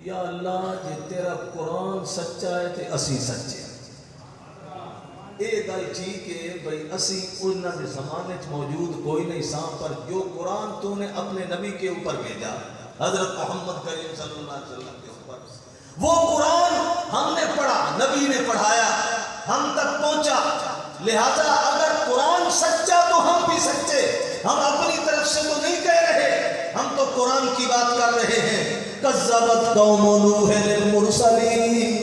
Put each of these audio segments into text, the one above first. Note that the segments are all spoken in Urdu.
یا اللہ جے تیرا قرآن سچا ہے تے اسی سچے ہیں۔ یہ گل ٹھیک ہے بھئی اسی انہاں دے زمانے چ موجود کوئی نہیں ساں، پر جو قرآن تو نے اپنے نبی کے اوپر بھیجا حضرت محمد کریم صلی اللہ علیہ وسلم کے اوپر، وہ قرآن ہم نے پڑھا، نبی نے پڑھایا، ہم تک پہنچا، لہذا اگر قرآن سچا تو ہم بھی سچے، ہم اپنی طرف سے تو نہیں کہہ رہے، ہم تو قرآن کی بات کر رہے ہیں۔ کذبت قوم نوح المرسلین،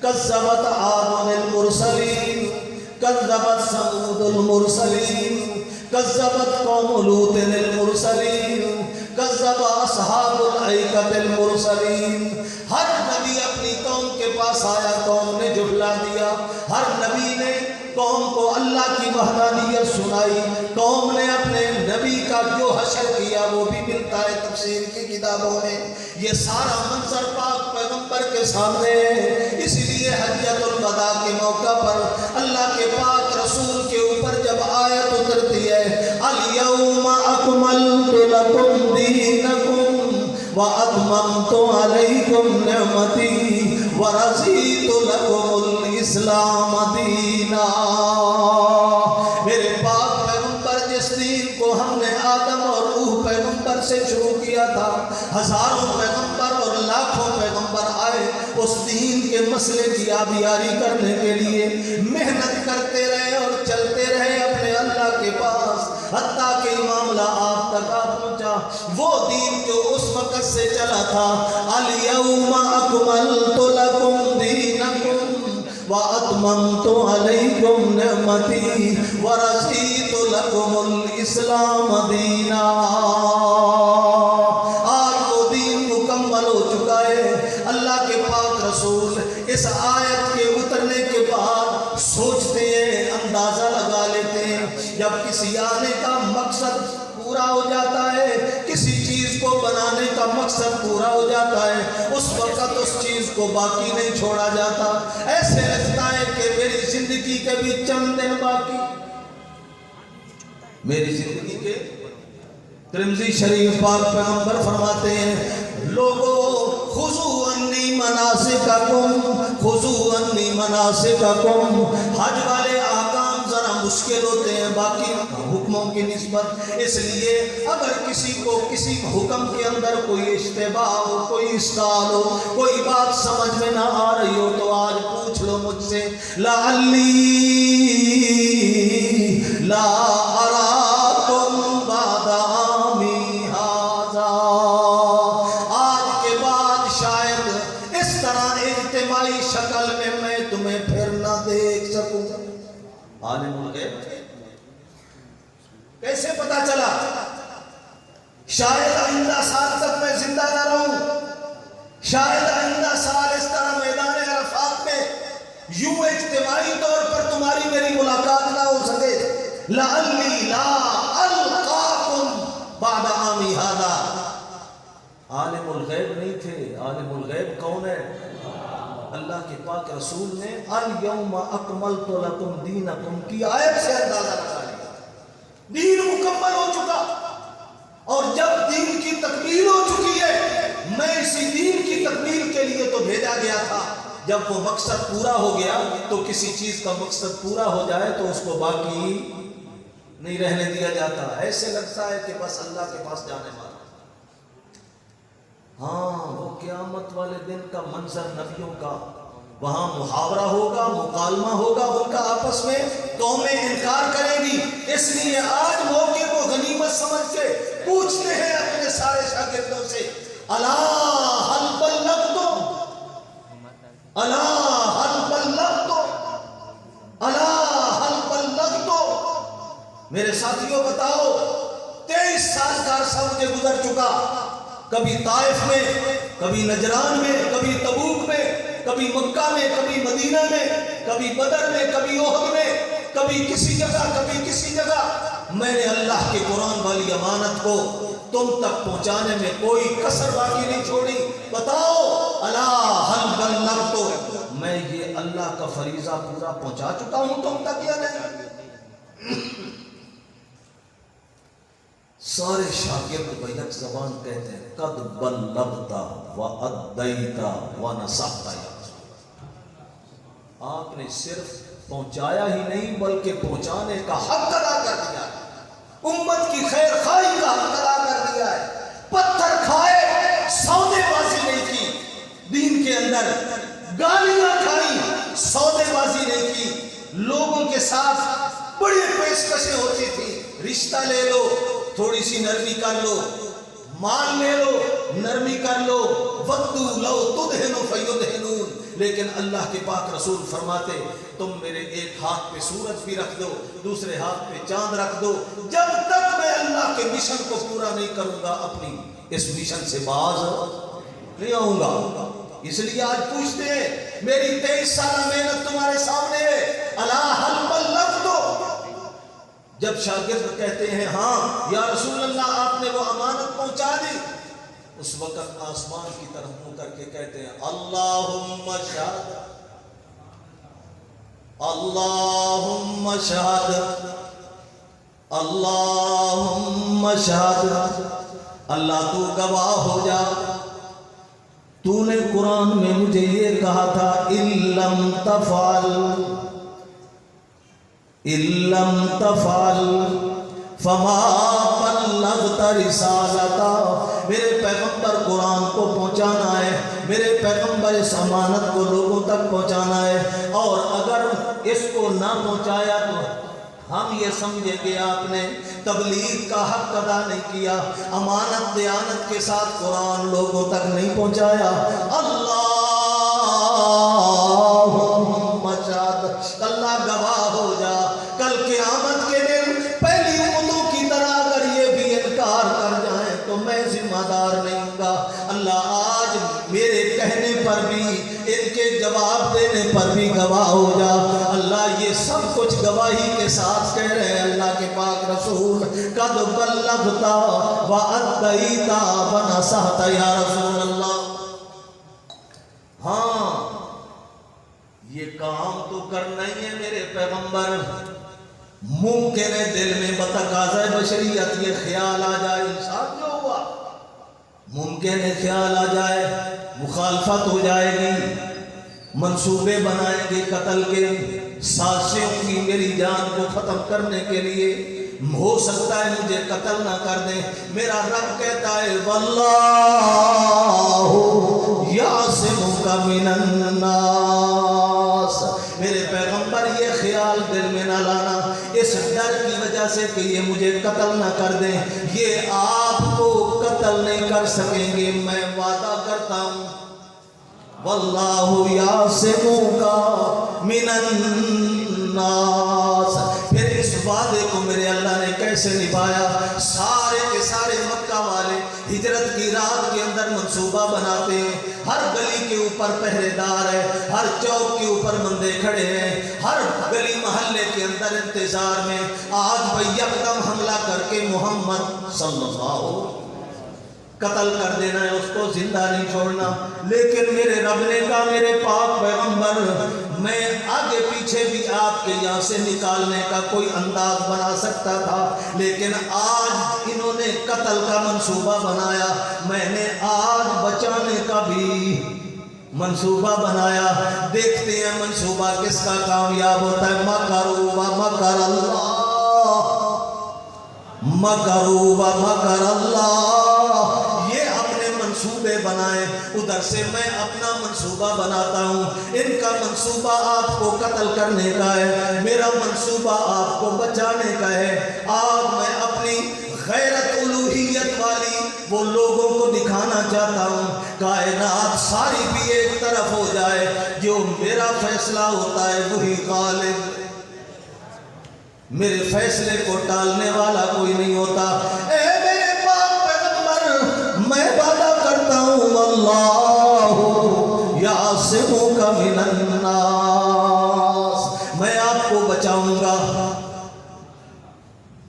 کذبت عاد المرسلین، کذبت ثمود المرسلین، کذبت قوم لوط المرسلین، کذب اصحاب الایکۃ المرسلین۔ ہر نبی اپنی قوم کے پاس آیا، قوم نے جھٹلا دیا، ہر نبی نے قوم کو اللہ کی وحدانیت سنائی، قوم نے اپنے نبی کا جو حشر کیا وہ بھی ملتا ہے تفسیر کی کتابوں میں۔ یہ سارا منظر پاک پیغمبر کے سامنے ہے، اس لیے حجۃ الوداع کے موقع پر اللہ کے پاک رسول کے اوپر جب آیت اترتی ہے الیوم اکملت لکم دینکم واتممت علیکم نعمتی ورضیت لکم الاسلام دینا۔ میرے پاک پیغمبر جس دین کو ہم نے آدم اور روح پیغمبر سے شروع کیا تھا، ہزاروں پیغمبر اور لاکھوں پیغمبر آئے اس دین کے مسئلے کی آبیاری کرنے کے لیے، محنت کرتے رہے اور چلتے رہے اپنے اللہ کے پاس، حتیٰ کہ معاملہ آپ تک آ پہنچا وہ دین جو اس وقت سے چلا تھا الیوم اکملت لکم دینکم واتممت علیکم نعمتی ورضیت لکم الاسلام دینا۔ آج وہ دین مکمل ہو چکا ہے۔ اللہ کے پاک رسول اس آیت کے اترنے کے بعد سوچتے ہیں، اندازہ لگا لیتے ہیں، جب کسی آنے کا مقصد پورا ہو جاتا ہے، کسی چیز کو بنانے کا مقصد پورا ہو جاتا ہے، اس وقت اس چیز کو باقی نہیں چھوڑا جاتا۔ ایسے لگتا ہے کہ میری زندگی کے بھی چند دن باقی، میری زندگی کے۔ ترمذی شریف پاک پیغمبر فرماتے ہیں لوگو خذوا عنی مناسککم، خذوا عنی مناسککم۔ حج والے احکام ذرا مشکل ہوتے ہیں باقی حکموں کی نسبت، اس لیے اگر کسی کو کسی حکم کے اندر کوئی اشتباہ ہو، کوئی اشکال ہو، کوئی بات سمجھ میں نہ آ رہی ہو تو آج پوچھ لو مجھ سے، لعلی لا اراکم بعد عامی ھذا۔ آج کے بعد شاید اس طرح اجتماعی شکل میں تمہیں پھر نہ دیکھ سکوں۔ عالم الغیب کیسے پتا چلا؟ شاید آئندہ سال تک میں زندہ نہ رہوں، شاید آئندہ سال اس طرح میدان عرفات میں یوں اجتماعی طور پر تمہاری میری ملاقات نہ ہو سکے۔ لعلی لا القاکم بعد عامی ھذا۔ عالم الغیب نہیں تھے، عالم الغیب کون ہے؟ اللہ کے پاک رسول نے الیوم اکملت لکم دینکم کی آیت سے اندازہ لگا لیا، دین مکمل ہو چکا۔ اور جب دین کی تکمیل ہو چکی ہے، میں اسی دین کی تکمیل کے لیے تو بھیجا گیا تھا۔ جب وہ مقصد پورا ہو گیا تو کسی چیز کا مقصد پورا ہو جائے تو اس کو باقی نہیں رہنے دیا جاتا، ایسے لگتا ہے کہ بس اللہ کے پاس جانے والا۔ ہاں وہ قیامت والے دن کا منظر نبیوں کا، وہاں محاورہ ہوگا، مکالمہ ہوگا ان کا آپس میں، قومیں انکار کریں گی، اس لیے آج موقع کو غنیمت سمجھ کے پوچھتے ہیں اپنے سارے شاگردوں سے، الا هل بلغتم، الا هل بلغتم، الا هل بلغتم۔ میرے ساتھیوں بتاؤ، 23 سال کا عرصہ مجھے گزر چکا، کبھی طائف میں، کبھی نجران میں، کبھی تبوک میں، کبھی مکہ میں، کبھی مدینہ میں، کبھی بدر میں، کبھی احد میں، کبھی کسی جگہ، کبھی کسی جگہ، میں نے اللہ کے قرآن والی امانت کو تم تک پہنچانے میں کوئی کسر باقی نہیں چھوڑی۔ بتاؤ الا هل بلغت، میں یہ اللہ کا فریضہ پورا پہنچا چکا ہوں تم تک یا نہیں؟ سارے شاگرد بیک زبان کہتے ہیں قد بلغتا و ادیتا و نصحتا، آپ نے صرف پہنچایا ہی نہیں بلکہ پہنچانے کا حق ادا کر دیا ہے، امت کی خیر خواہی کا حق ادا کر دیا ہے، پتھر کھائے سودے بازی نہیں کی، دین کے اندر گالیاں کھائی سودے بازی نہیں کی، لوگوں کے ساتھ بڑی پیشکشیں ہوتی تھی، رشتہ لے لو تھوڑی سی نرمی کر لو، مال لے لو نرمی کر لو، ودو لو تدہنو فیدہنون، لیکن اللہ کے پاک رسول فرماتے تم میرے ایک ہاتھ پہ سورج بھی رکھ دو دوسرے ہاتھ پہ چاند رکھ دو، جب تک میں اللہ کے مشن کو پورا نہیں کروں گا اپنی اس مشن سے باز نہیں آؤں گا۔ اس لیے آج پوچھتے ہیں میری 23 سالہ محنت تمہارے سامنے ہے، الا حل بلغتو، جب شاگرد کہتے ہیں ہاں یا رسول اللہ آپ نے وہ امانت پہنچا دی، اس وقت آسمان کی طرف منہ کر کے کہتے ہیں اللہم شہد اللہم شہد اللہم شہد، اللہ تو گواہ ہو جا، تو نے قرآن میں مجھے یہ کہا تھا اِلَّمْ تَفْعَلْ اِلَّمْ تَفْعَلْ فَمَا بَلَّغْتَ رِسَالَتَا، میرے پیغمبر قرآن کو پہنچانا ہے، میرے پیغمبر اس امانت کو لوگوں تک پہنچانا ہے، اور اگر اس کو نہ پہنچایا تو ہم یہ سمجھیں کہ آپ نے تبلیغ کا حق ادا نہیں کیا، امانت دیانت کے ساتھ قرآن لوگوں تک نہیں پہنچایا۔ اللہ گواہ ہو جا، کل قیامت کے دن پہلی امتوں کی طرح اگر یہ بھی انکار کر جائیں تو میں ذمہ دار نہیں ہوں گا۔ اللہ آج میرے کہنے پر بھی ان کے جواب دینے پر بھی گواہ ہو جا۔ اللہ یہ سب کچھ گواہی کے ساتھ کہہ رہے ہیں اللہ کے پاک رسول قد بلغتا وادیتا ونصحتا یا رسول اللہ۔ ہاں یہ کام تو کرنا ہی ہے میرے پیغمبر، ممکن ہے دل میں بتقاضۂ بشریت یہ خیال آ جائے، انسان جو ہوا ممکن ہے خیال آ جائے، مخالفت ہو جائے گی، منصوبے بنائیں گے قتل کے، سازشیں ہوں گی میری جان کو ختم کرنے کے لیے، ہو سکتا ہے مجھے قتل نہ کر دیں، میرا رب کہتا ہے واللہ یعصمک من الناس، میرے پیغمبر یہ خیال دل میں نہ لانا اس ڈر کی وجہ سے کہ یہ مجھے قتل نہ کر دیں، یہ آپ کو قتل نہیں کر سکیں گے، میں وعدہ کرتا ہوں واللہ یعصمک من الناس۔ پھر اس وعدے کو میرے اللہ نے کیسے نبھایا؟ سارے کے سارے مکہ والے ہجرت کی رات کے اندر منصوبہ بناتے ہیں، ہر گلی کے اوپر پہرے دار ہے، ہر چوک کے اوپر بندے کھڑے ہیں، ہر گلی محلے کے اندر انتظار میں، آج بھئی یکدم حملہ کر کے محمد صلی اللہ علیہ وسلم قتل کر دینا ہے، اس کو زندہ نہیں چھوڑنا۔ لیکن میرے رب نے کہا میرے پاک پیغمبر میں آگے پیچھے بھی آپ کے یہاں سے نکالنے کا کوئی انداز بنا سکتا تھا، لیکن آج انہوں نے قتل کا منصوبہ بنایا، میں نے آج بچانے کا بھی منصوبہ بنایا، دیکھتے ہیں منصوبہ کس کا کامیاب ہوتا ہے۔ مکروا ومکر اللہ، مکروا ومکر اللہ، یہ اپنے منصوبے بنائیں، ادھر سے میں اپنا منصوبہ بناتا ہوں، ان کا منصوبہ آپ کو قتل کرنے کا ہے، میرا منصوبہ آپ کو بچانے کا ہے۔ آج میں اپنی غیرت الوہیت والی وہ لوگوں کو دکھانا چاہتا ہوں، کائنات ساری بھی ایک طرف ہو جائے، جو میرا فیصلہ ہوتا ہے وہی غالب، میرے فیصلے کو ٹالنے والا کوئی نہیں ہوتا۔ اے میرے پاک پیغمبر میں وعدہ کرتا ہوں اللہ یعصمک من الناس، میں آپ کو بچاؤں گا۔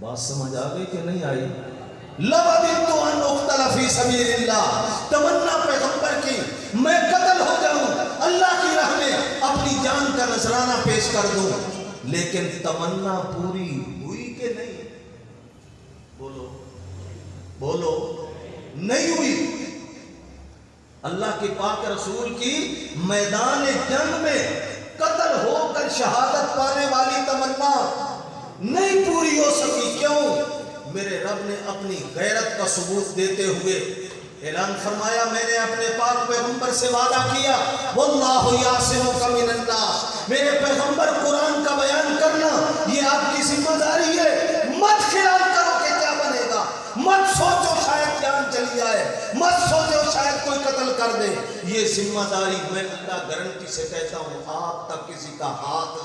بات سمجھ آ گئی کہ نہیں آئی؟ لَوَدِدْتُ أَنْ أُقْتَلَ فِي سَبِيلِ اللَّهِ، تمنا پیغمبر کی میں قتل ہو جاؤں، اللہ کی راہ میں اپنی جان کا نذرانہ پیش کر دوں، لیکن تمنا پوری ہوئی کہ نہیں؟ بولو اللہ کے پاک رسول کی میدان جنگ میں قتل ہو کر شہادت پانے والی تمنا نہیں پوری ہو سکی. کیوں؟ میرے رب نے اپنی غیرت کا ثبوت دیتے ہوئے اعلان فرمایا میں نے اپنے پاک پیغمبر سے وعدہ کیا واللہ یعصمک من الناس. میرے پیغمبر قرآن کا بیان کرنا یہ آپ کی ذمہ داری ہے. مت خیال کرو کہ کیا بنے گا، مت سوچو شاید جان چلی جائے، مت سوچو شاید کوئی قتل کر دے. یہ ذمہ داری میں اللہ گارنٹی سے کہتا ہوں آپ تک کسی کا ہاتھ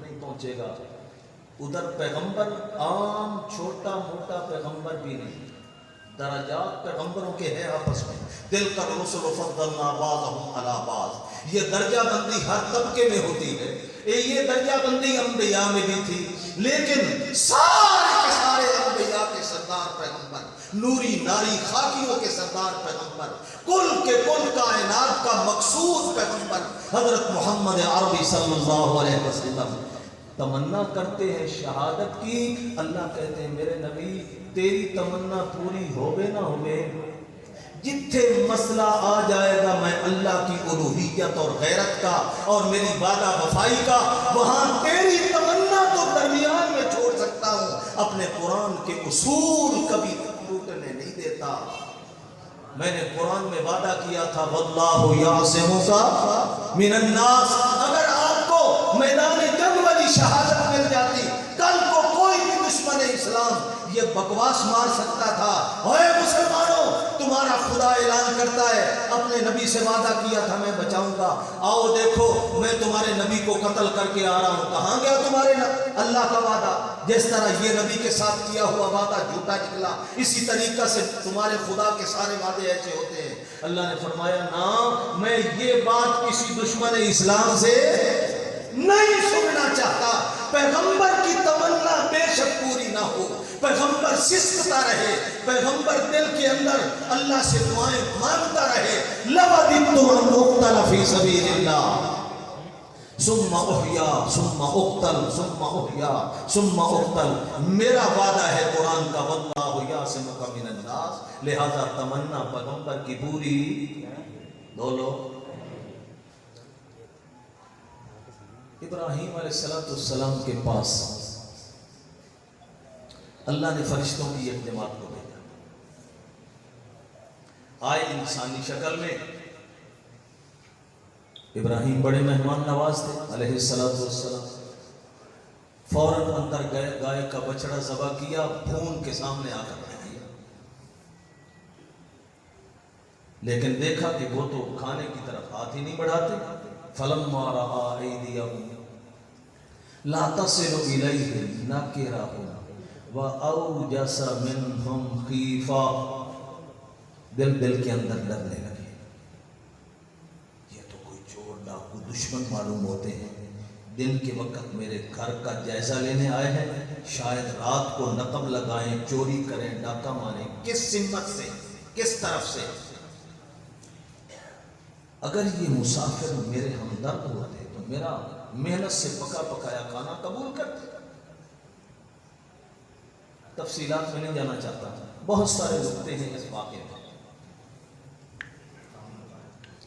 نہیں پہنچے گا. ادھر پیغمبر عام چھوٹا موٹا پیغمبر بھی نہیں، درجات پیغمبروں کے ہیں آپس میں. دل کا رسول فضلنا بعضهم علی بعض. یہ درجہ بندی ہر طبقے میں ہوتی ہے. یہ درجہ بندی انبیاء میں بھی تھی، لیکن سارے کے سارے انبیاء کے سردار پیغمبر، نوری ناری خاکیوں کے سردار پیغمبر، کل کے کل کائنات کا مقصود پیغمبر حضرت محمد عربی صلی اللہ علیہ وسلم تمنا کرتے ہیں شہادت کی. اللہ کہتے ہیں میرے نبی تیری تمنا پوری ہوگے نہ ہوگے، جتھے مسئلہ آ جائے گا میں اللہ کی الوہیت اور غیرت کا اور میری وعدہ وفائی کا، وہاں تیری تمنا تو درمیان میں چھوڑ سکتا ہوں. اپنے قرآن کے اصول کبھی ٹوٹنے نہیں دیتا. میں نے قرآن میں وعدہ کیا تھا واللہ یعصمک من الناس. اگر آپ کو میدان جنگ والی شہادت مل جاتی، کل کو کوئی بھی دشمن اسلام یہ بکواس مار سکتا تھا اے مسلمانوں تمہارا خدا اعلان کرتا ہے اپنے نبی سے وعدہ کیا تھا میں بچاؤں گا، آؤ دیکھو میں تمہارے نبی کو قتل کر کے آ رہا ہوں. کہاں گیا تمہارے اللہ کا وعدہ؟ جس طرح یہ نبی کے ساتھ کیا ہوا وعدہ جھوٹا نکلا، اسی طریقہ سے تمہارے خدا کے سارے وعدے ایسے ہوتے ہیں. اللہ نے فرمایا نہ، میں یہ بات کسی دشمن اسلام سے نہیں سننا چاہتا. پیغمبر کی تمنا بے شک پوری نہ ہو، پیغمبر سسکتا رہے، پیغمبر دل کے اندر اللہ سے دعائیں مانگتا رہے. لَوَدِدْتُ أَنْ أُقْتَلَ فِي سَبِيلِ اللَّهِ ثُمَّ أُحْيَا ثُمَّ أُقْتَلْ ثُمَّ أُحْيَا ثُمَّ أُقْتَلْ. میرا وعدہ ہے قرآن کا وَاللَّهُ يَعْصِمُكَ مِنَ النَّاسِ. لہذا تمنا پیغمبر کی پوری بولو. ابراہیم علیہ السلام کے پاس اللہ نے فرشتوں کی ایک جماعت کو بھیجا. آئے انسانی شکل میں. ابراہیم بڑے مہمان نواز تھے علیہ السلام. فوراً اندر گئے، گائے کا بچڑا ذبح کیا، خون کے سامنے آ کر رکھ دیا. لیکن دیکھا کہ وہ تو کھانے کی طرف ہاتھ ہی نہیں بڑھاتے. فلما رأى أيديهم لا تصل إليه نكرهم وأوجس منهم خيفة. دل کے اندر ڈرنے لگے. یہ تو کوئی چور ڈاکو دشمن معلوم ہوتے ہیں، دن کے وقت میرے گھر کا جائزہ لینے آئے ہیں، شاید رات کو نقب لگائیں، چوری کریں، ڈاکہ ماریں. کس سمت سے، کس طرف سے؟ اگر یہ مسافر میرے ہمدرد ہوتے تو میرا محنت سے پکا پکایا کھانا قبول کرتے. تفصیلات میں نہیں جانا چاہتا، بہت سارے نقطے ہیں اس واقعے میں.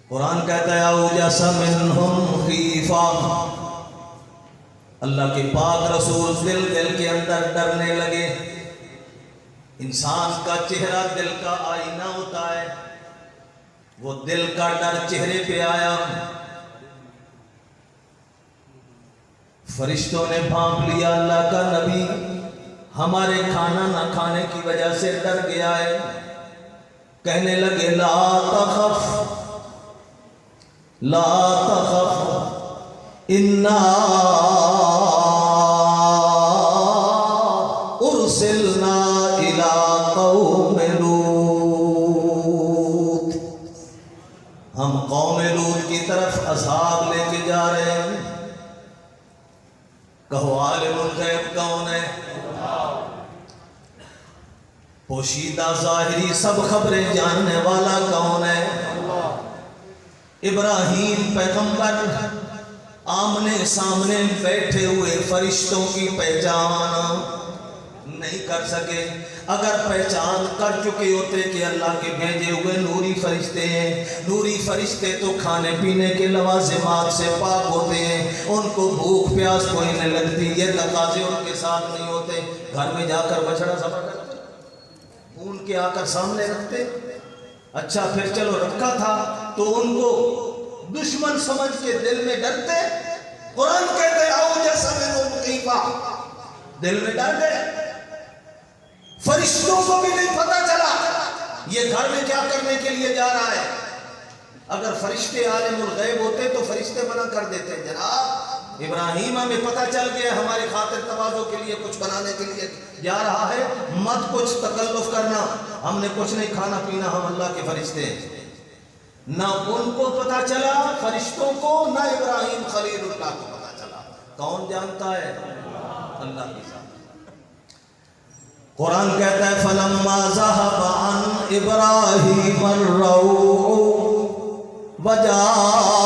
قرآن کہتا ہے اوجس منہم خیفہ. اللہ کے پاک رسول دل کے اندر ڈرنے لگے. انسان کا چہرہ دل کا آئینہ ہوتا ہے، وہ دل کا ڈر چہرے پہ آیا. فرشتوں نے بھانپ لیا اللہ کا نبی ہمارے کھانا نہ کھانے کی وجہ سے ڈر گیا ہے. کہنے لگے لا تخف لا تخف انا ارسلنا الى قوم لوط. ہم قوم لوط کی طرف عذاب لے کے جا رہے ہیں. کہو عالم الغیب کون ہے؟ پوشیدہ ظاہری سب خبریں جاننے والا کون ہے؟ ابراہیم پیغمبر آمنے سامنے بیٹھے ہوئے فرشتوں کی پہچان نہیں کر سکے. اگر پہچان کر چکے ہوتے کہ اللہ کے بھیجے ہوئے نوری فرشتے ہیں، نوری فرشتے تو کھانے پینے کے لوازمات سے پاک ہوتے ہیں، ان کو بھوک پیاس کوئی نہیں لگتی، یہ تقاضے ان کے ساتھ نہیں ہوتے. گھر میں جا کر بچڑا ذبح کرتے، اون کے آ کر سامنے رکھتے. اچھا پھر چلو رکھا تھا تو ان کو دشمن سمجھ کے دل میں ڈرتے. قرآن کہتے اوجس منہم خیفہ، دل میں ڈر گئے. فرشتوں کو بھی نہیں پتہ چلا یہ گھر میں کیا کرنے کے لیے جا رہا ہے. اگر فرشتے عالم الغیب ہوتے تو فرشتے منع کر دیتے، جناب ابراہیم ہمیں پتہ چل گیا ہماری خاطر تواضع کے لیے کچھ بنانے کے لیے جا رہا ہے، مت کچھ تکلف کرنا، ہم نے کچھ نہیں کھانا پینا، ہم اللہ کے فرشتے ہیں. نہ ان کو پتہ چلا فرشتوں کو، نہ ابراہیم خلیل اللہ کو پتہ چلا. کون جانتا ہے؟ اللہ کی ذات. قرآن کہتا ہے فَلَمَّا ذَهَبَ عَنْ إِبْرَاهِيمَ الرَّوْعُ وَجَاءَ